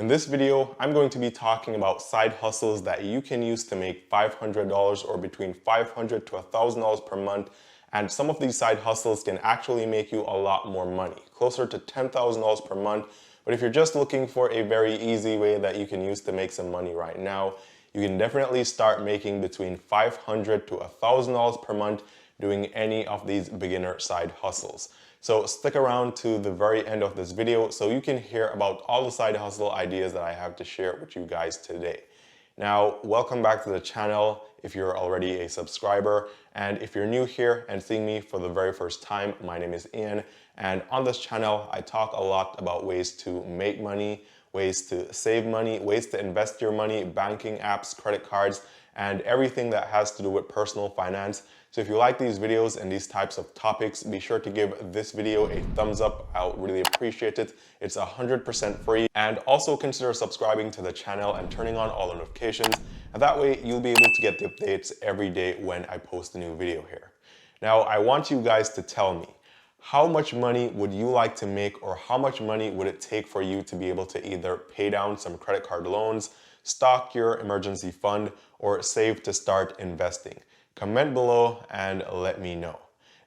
In this video, I'm going to be talking about side hustles that you can use to make $500 or between $500 to $1,000 per month. And some of these side hustles can actually make you a lot more money, closer to $10,000 per month. But if you're just looking for a very easy way that you can use to make some money right now, you can definitely start making between $500 to $1,000 per month doing any of these beginner side hustles. So stick around to the very end of this video so you can hear about all the side hustle ideas that I have to share with you guys today. Now, welcome back to the channel if you're already a subscriber, and if you're new here and seeing me for the very first time, my name is Eann, and on this channel I talk a lot about ways to make money, ways to save money, ways to invest your money, banking apps, credit cards, and everything that has to do with personal finance. So if you like these videos and these types of topics, be sure to give this video a thumbs up. I'll really appreciate it. It's 100% free. And also consider subscribing to the channel and turning on all the notifications. And that way you'll be able to get the updates every day when I post a new video here. Now, I want you guys to tell me, how much money would you like to make, or how much money would it take for you to be able to either pay down some credit card loans, stock your emergency fund, or save to start investing? Comment below and let me know.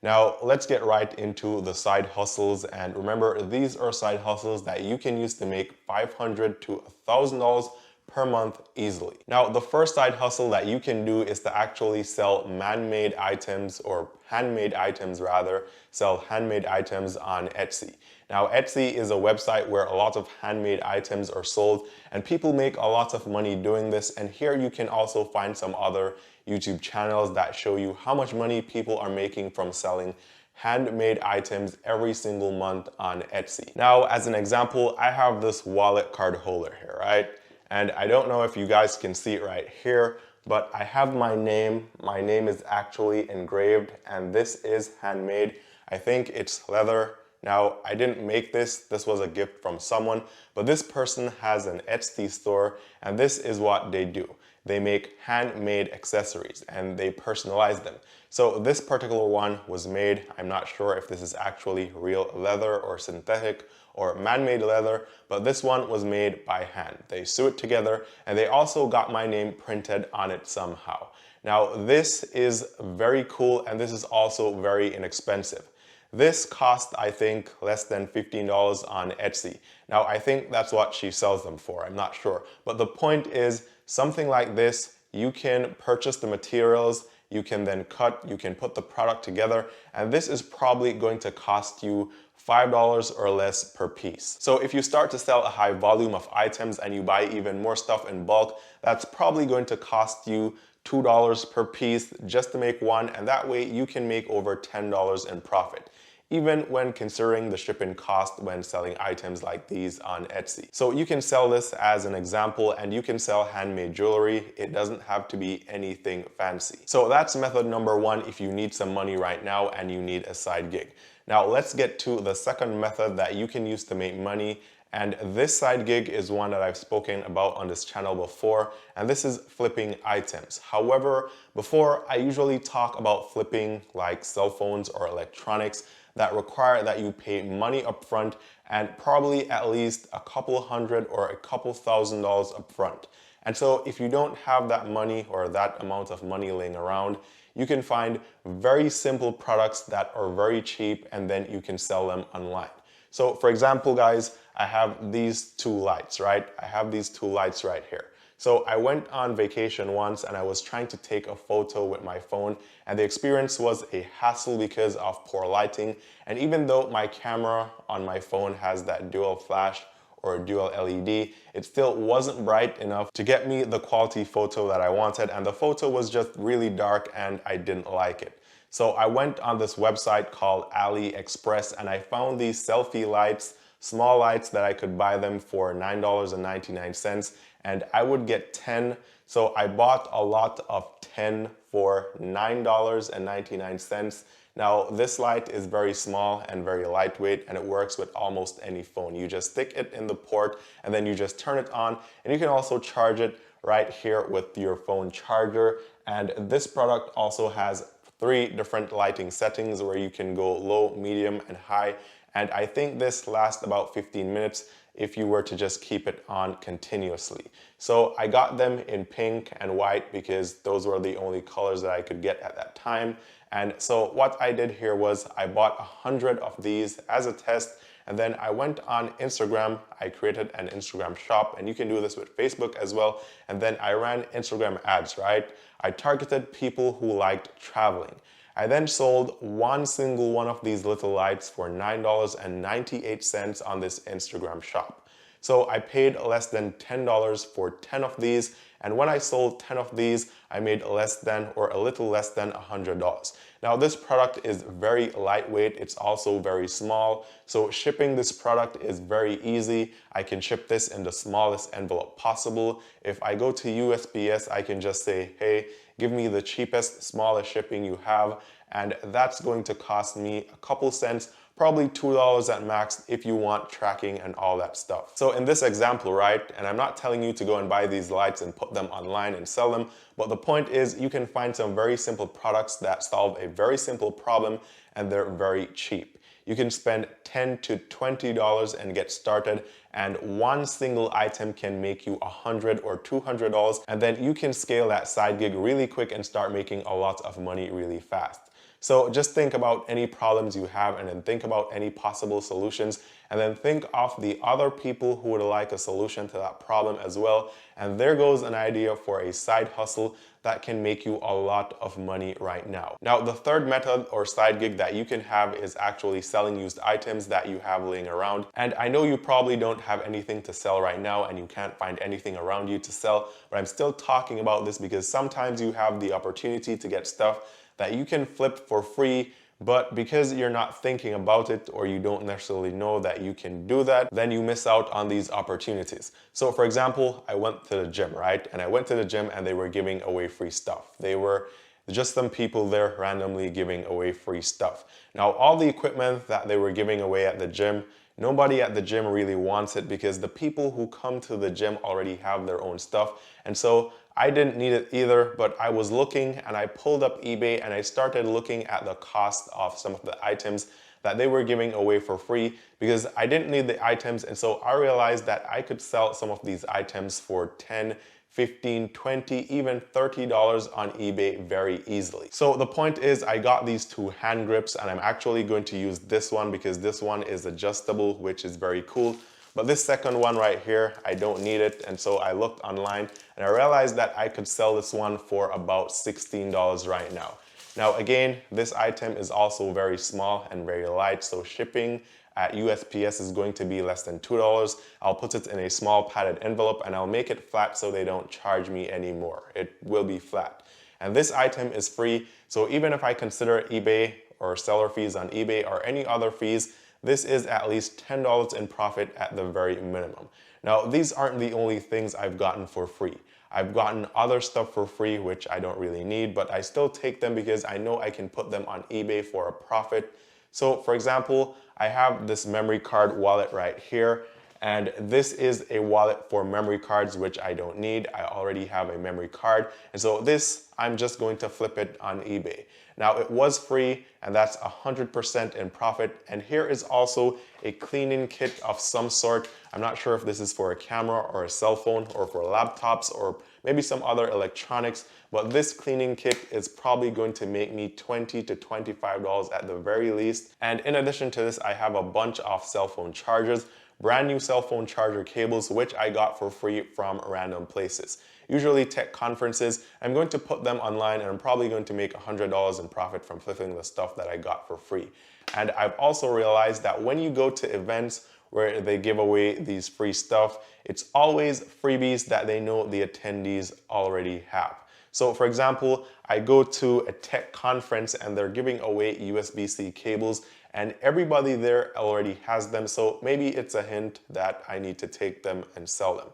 Now, let's get right into the side hustles. And remember, these are side hustles that you can use to make $500 to $1,000 per month easily. Now, the first side hustle that you can do is to actually sell man-made items, or handmade items rather, sell handmade items on Etsy. Now, Etsy is a website where a lot of handmade items are sold, and people make a lot of money doing this. And here you can also find some other YouTube channels that show you how much money people are making from selling handmade items every single month on Etsy. Now, as an example, I have this wallet card holder here, right? And I don't know if you guys can see it right here, but I have my name. My name is actually engraved, and this is handmade. I think it's leather. Now, I didn't make this. This was a gift from someone, but this person has an Etsy store, and this is what they do. They make handmade accessories and they personalize them. So this particular one was made, I'm not sure if this is actually real leather or synthetic or man-made leather, but this one was made by hand. They sew it together, and they also got my name printed on it somehow. Now, this is very cool, and this is also very inexpensive. This cost, I think, less than $15 on Etsy. Now, I think that's what she sells them for, I'm not sure. But the point is, something like this, you can purchase the materials, you can then cut, you can put the product together, and this is probably going to cost you $5 or less per piece. So if you start to sell a high volume of items and you buy even more stuff in bulk, that's probably going to cost you $2 per piece just to make one, and that way you can make over $10 in profit, even when considering the shipping cost when selling items like these on Etsy. So you can sell this as an example, and you can sell handmade jewelry. It doesn't have to be anything fancy. So that's method number one if you need some money right now and you need a side gig. Now let's get to the second method that you can use to make money. And this side gig is one that I've spoken about on this channel before, and this is flipping items. However, before, I usually talk about flipping like cell phones or electronics that require that you pay money up front, and probably at least a couple hundred or a couple $1,000s up front. And so if you don't have that money or that amount of money laying around, you can find very simple products that are very cheap, and then you can sell them online. So for example, guys, I have these two lights, right? I have these two lights right here. So I went on vacation once and I was trying to take a photo with my phone, and the experience was a hassle because of poor lighting. And even though my camera on my phone has that dual flash or dual LED, it still wasn't bright enough to get me the quality photo that I wanted, and the photo was just really dark and I didn't like it. So I went on this website called AliExpress, and I found these selfie lights, small lights that I could buy them for $9.99, and I would get 10. So I bought a lot of 10 for $9.99. Now this light is very small and very lightweight, and it works with almost any phone. You just stick it in the port and then you just turn it on, and you can also charge it right here with your phone charger. And this product also has 3 different lighting settings where you can go low, medium, and high. And I think this lasts about 15 minutes. if you were to just keep it on continuously. So I got them in pink and white because those were the only colors that I could get at that time. And so what I did here was I bought 100 of these as a test, and then I went on Instagram. I created an Instagram shop, and you can do this with Facebook as well. And then I ran Instagram ads, right? I targeted people who liked traveling. I then sold one single one of these little lights for $9.98 on this Instagram shop. So I paid less than $10 for 10 of these, and when I sold 10 of these, I made less than or a little less than $100. Now this product is very lightweight, it's also very small, so shipping this product is very easy. I can ship this in the smallest envelope possible. If I go to USPS, I can just say, hey, give me the cheapest, smallest shipping you have, and that's going to cost me a couple cents, probably $2 at max if you want tracking and all that stuff. So in this example, right, and I'm not telling you to go and buy these lights and put them online and sell them, but the point is you can find some very simple products that solve a very simple problem, and they're very cheap. You can spend $10 to $20 and get started, and one single item can make you $100 or $200, and then you can scale that side gig really quick and start making a lot of money really fast. So just think about any problems you have, and then think about any possible solutions, and then think of the other people who would like a solution to that problem as well. And there goes an idea for a side hustle that can make you a lot of money right now. Now, the third method or side gig that you can have is actually selling used items that you have laying around. And I know you probably don't have anything to sell right now and you can't find anything around you to sell, but I'm still talking about this because sometimes you have the opportunity to get stuff that you can flip for free, but because you're not thinking about it or you don't necessarily know that you can do that, then you miss out on these opportunities. So for example, I went to the gym, right? And I went to the gym and they were giving away free stuff. They were just some people there randomly giving away free stuff. Now, all the equipment that they were giving away at the gym, nobody at the gym really wants it because the people who come to the gym already have their own stuff. And so I didn't need it either, but I was looking and I pulled up eBay and I started looking at the cost of some of the items that they were giving away for free because I didn't need the items. And so I realized that I could sell some of these items for $10, $15, $20, even $30 on eBay very easily. So the point is I got these two hand grips, and I'm actually going to use this one because this one is adjustable, which is very cool. But this second one right here, I don't need it. And so I looked online and I realized that I could sell this one for about $16 right now. Now again, this item is also very small and very light, so shipping at USPS is going to be less than $2. I'll put it in a small padded envelope and I'll make it flat so they don't charge me anymore. It will be flat. And this item is free, so even if I consider eBay or seller fees on eBay or any other fees, this is at least $10 in profit at the very minimum. Now, these aren't the only things I've gotten for free. I've gotten other stuff for free, which I don't really need, but I still take them because I know I can put them on eBay for a profit. So for example, I have this memory card wallet right here, and this is a wallet for memory cards, which I don't need. I already have a memory card. And so this, I'm just going to flip it on eBay. Now it was free, and that's 100% in profit. And here is also a cleaning kit of some sort. I'm not sure if this is for a camera or a cell phone or for laptops or maybe some other electronics, but this cleaning kit is probably going to make me $20 to $25 at the very least. And in addition to this, I have a bunch of cell phone chargers, brand new cell phone charger cables, which I got for free from random places. Usually tech conferences. I'm going to put them online and I'm probably going to make $100 in profit from flipping the stuff that I got for free. And I've also realized that when you go to events where they give away these free stuff, it's always freebies that they know the attendees already have. So for example, I go to a tech conference and they're giving away USB-C cables and everybody there already has them. So maybe it's a hint that I need to take them and sell them.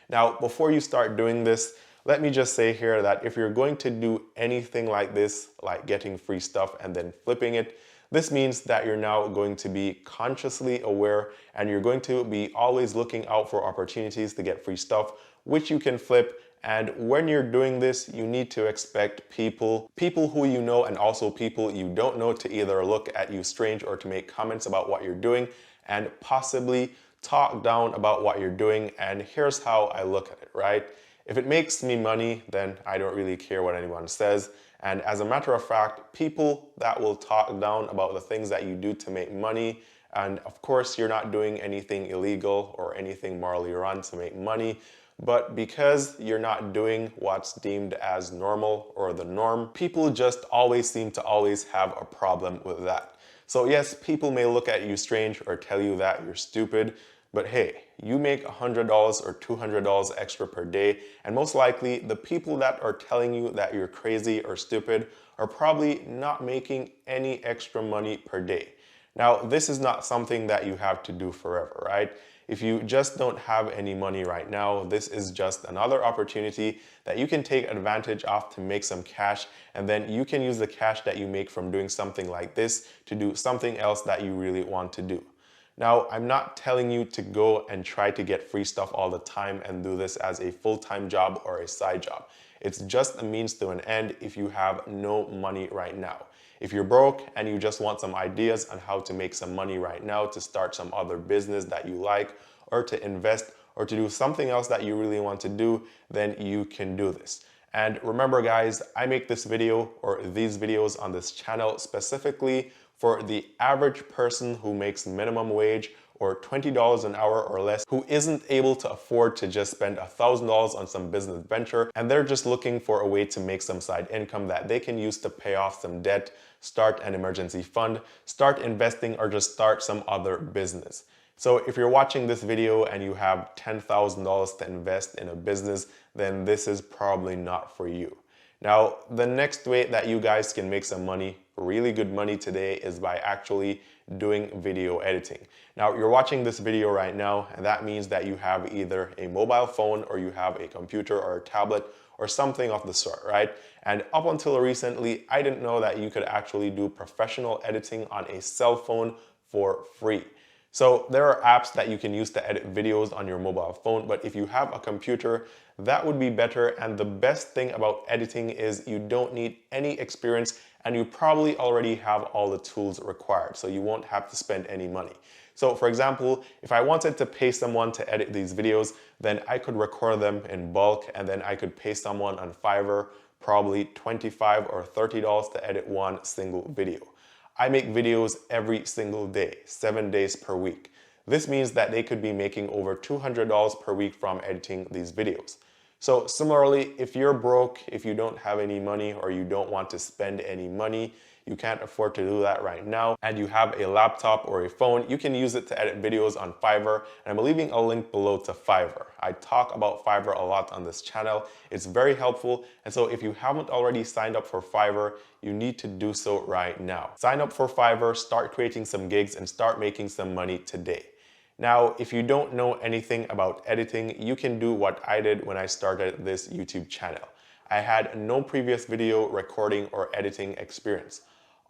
Now, before you start doing this, let me just say here that if you're going to do anything like this, like getting free stuff and then flipping it, this means that you're now going to be consciously aware and you're going to be always looking out for opportunities to get free stuff, which you can flip. And when you're doing this, you need to expect people who you know and also people you don't know to either look at you strange or to make comments about what you're doing and possibly talk down about what you're doing, and here's how I look at it, right? If it makes me money, then I don't really care what anyone says. And as a matter of fact, people that will talk down about the things that you do to make money, and of course you're not doing anything illegal or anything morally wrong to make money, but because you're not doing what's deemed as normal or the norm, people just always seem to always have a problem with that. So yes, people may look at you strange or tell you that you're stupid, but hey, you make $100 or $200 extra per day, and most likely the people that are telling you that you're crazy or stupid are probably not making any extra money per day. Now, this is not something that you have to do forever, right? If you just don't have any money right now, this is just another opportunity that you can take advantage of to make some cash, and then you can use the cash that you make from doing something like this to do something else that you really want to do. Now, I'm not telling you to go and try to get free stuff all the time and do this as a full-time job or a side job. It's just a means to an end if you have no money right now. If you're broke and you just want some ideas on how to make some money right now to start some other business that you like, or to invest, or to do something else that you really want to do, then you can do this. And remember guys, I make this video or these videos on this channel specifically for the average person who makes minimum wage or $20 an hour or less, who isn't able to afford to just spend $1,000 on some business venture, and they're just looking for a way to make some side income that they can use to pay off some debt, start an emergency fund, start investing, or just start some other business. So if you're watching this video and you have $10,000 to invest in a business, then this is probably not for you. Now, the next way that you guys can make some money, really good money today, is by actually doing video editing. Now, you're watching this video right now, and that means that you have either a mobile phone or you have a computer or a tablet or something of the sort, right? And up until recently, I didn't know that you could actually do professional editing on a cell phone for free. So there are apps that you can use to edit videos on your mobile phone, but if you have a computer, that would be better. And the best thing about editing is you don't need any experience, and you probably already have all the tools required, so you won't have to spend any money. So for example, if I wanted to pay someone to edit these videos, then I could record them in bulk, and then I could pay someone on Fiverr probably $25 or $30 to edit one single video. I make videos every single day, 7 days per week. This means that they could be making over $200 per week from editing these videos. So similarly, if you're broke, if you don't have any money, or you don't want to spend any money, you can't afford to do that right now, and you have a laptop or a phone, you can use it to edit videos on Fiverr, and I'm leaving a link below to Fiverr. I talk about Fiverr a lot on this channel. It's very helpful, and so if you haven't already signed up for Fiverr, you need to do so right now. Sign up for Fiverr, start creating some gigs, and start making some money today. Now, if you don't know anything about editing, you can do what I did when I started this YouTube channel. I had no previous video recording or editing experience.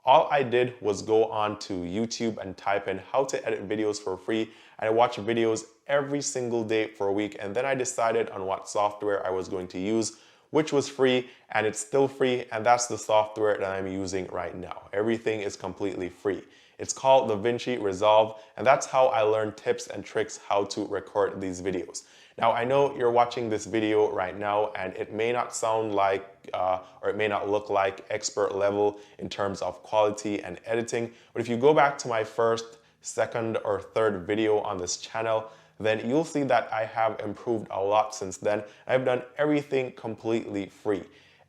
All I did was go on to YouTube and type in how to edit videos for free, and I watched videos every single day for a week, and then I decided on what software I was going to use, which was free, and it's still free, and that's the software that I'm using right now. Everything is completely free. It's called DaVinci Resolve, and that's how I learned tips and tricks how to record these videos. Now, I know you're watching this video right now, and it may not sound like, or it may not look like expert level in terms of quality and editing, but if you go back to my first, second, or third video on this channel, then you'll see that I have improved a lot since then. I've done everything completely free.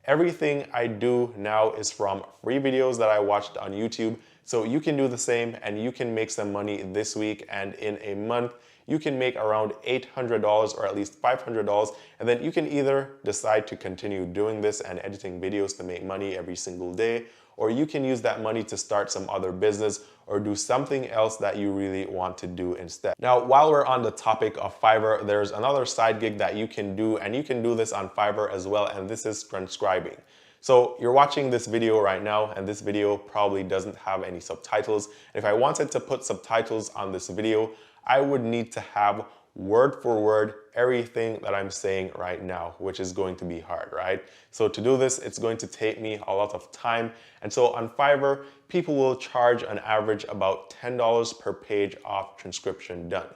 Everything I do now is from free videos that I watched on YouTube, so you can do the same, and you can make some money this week, and in a month, you can make around $800 or at least $500, and then you can either decide to continue doing this and editing videos to make money every single day, or you can use that money to start some other business or do something else that you really want to do instead. Now, while we're on the topic of Fiverr, there's another side gig that you can do, and you can do this on Fiverr as well, and this is transcribing. So you're watching this video right now, and this video probably doesn't have any subtitles. And if I wanted to put subtitles on this video, I would need to have word for word everything that I'm saying right now, which is going to be hard, right? So to do this, it's going to take me a lot of time. And so on Fiverr, people will charge on average about $10 per page of transcription done.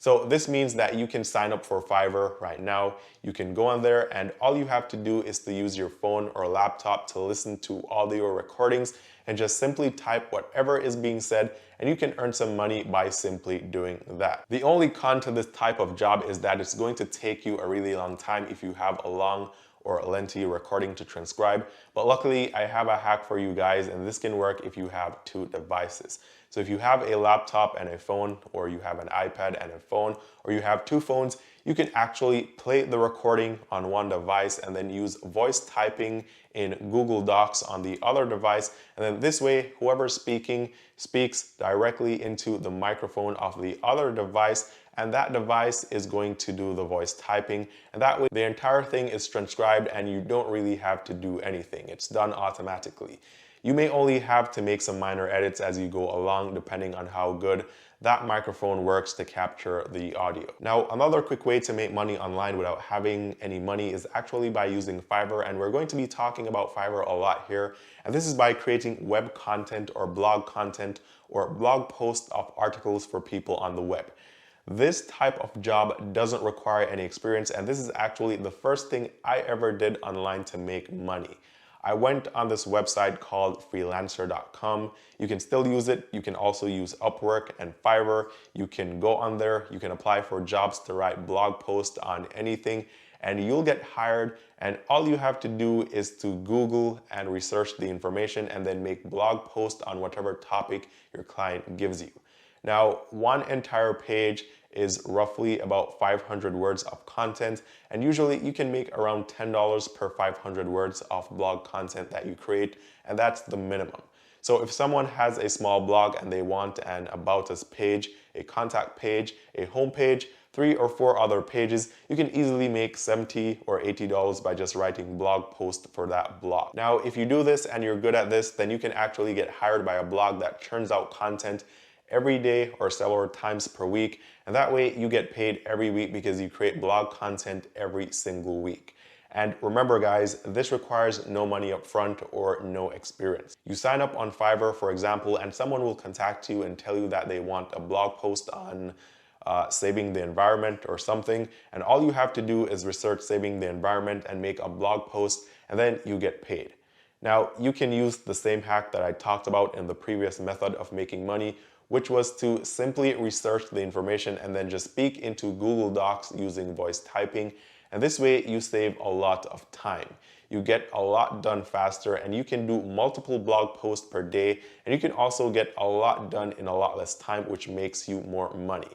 So this means that you can sign up for Fiverr right now. You can go on there and all you have to do is to use your phone or laptop to listen to audio recordings and just simply type whatever is being said, and you can earn some money by simply doing that. The only con to this type of job is that it's going to take you a really long time if you have a long or a lengthy recording to transcribe. But luckily, I have a hack for you guys, and this can work if you have 2 devices. So if you have a laptop and a phone, or you have an iPad and a phone, or you have 2 phones, you can actually play the recording on one device and then use voice typing in Google Docs on the other device. And then this way, whoever's speaking speaks directly into the microphone of the other device, and that device is going to do the voice typing. And that way, the entire thing is transcribed and you don't really have to do anything. It's done automatically. You may only have to make some minor edits as you go along, depending on how good that microphone works to capture the audio. Now, another quick way to make money online without having any money is actually by using Fiverr, and we're going to be talking about Fiverr a lot here. And this is by creating web content or blog content or blog posts of articles for people on the web. This type of job doesn't require any experience, and this is actually the first thing I ever did online to make money. I went on this website called freelancer.com. You can still use it. You can also use Upwork and Fiverr. You can go on there. You can apply for jobs to write blog posts on anything, and you'll get hired. And all you have to do is to Google and research the information and then make blog posts on whatever topic your client gives you. Now, one entire page is roughly about 500 words of content, and usually you can make around $10 per 500 words of blog content that you create, and that's the minimum. So if someone has a small blog and they want an About Us page, a contact page, a home page, 3 or 4 other pages, you can easily make $70 or $80 by just writing blog posts for that blog. Now, if you do this and you're good at this, then you can actually get hired by a blog that churns out content every day or several times per week, and that way you get paid every week because you create blog content every single week. And remember guys, this requires no money up front or no experience. You sign up on Fiverr, for example, and someone will contact you and tell you that they want a blog post on saving the environment or something, and all you have to do is research saving the environment and make a blog post, and then you get paid. Now, you can use the same hack that I talked about in the previous method of making money, which was to simply research the information and then just speak into Google Docs using voice typing. And this way you save a lot of time. You get a lot done faster, and you can do multiple blog posts per day, and you can also get a lot done in a lot less time, which makes you more money.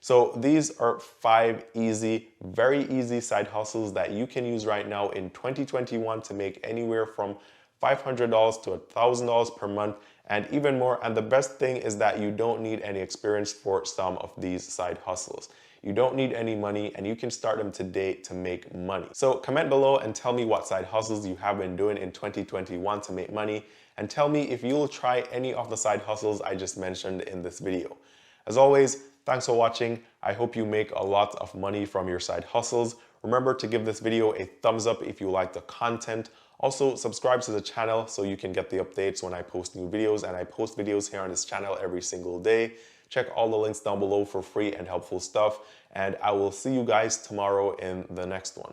So these are 5 easy, very easy side hustles that you can use right now in 2021 to make anywhere from $500 to $1,000 per month and even more. And the best thing is that you don't need any experience for some of these side hustles. You don't need any money, and you can start them today to make money. So comment below and tell me what side hustles you have been doing in 2021 to make money, and tell me if you'll try any of the side hustles I just mentioned in this video. As always, thanks for watching. I hope you make a lot of money from your side hustles. Remember to give this video a thumbs up if you like the content. Also, subscribe to the channel so you can get the updates when I post new videos, and I post videos here on this channel every single day. Check all the links down below for free and helpful stuff, and I will see you guys tomorrow in the next one.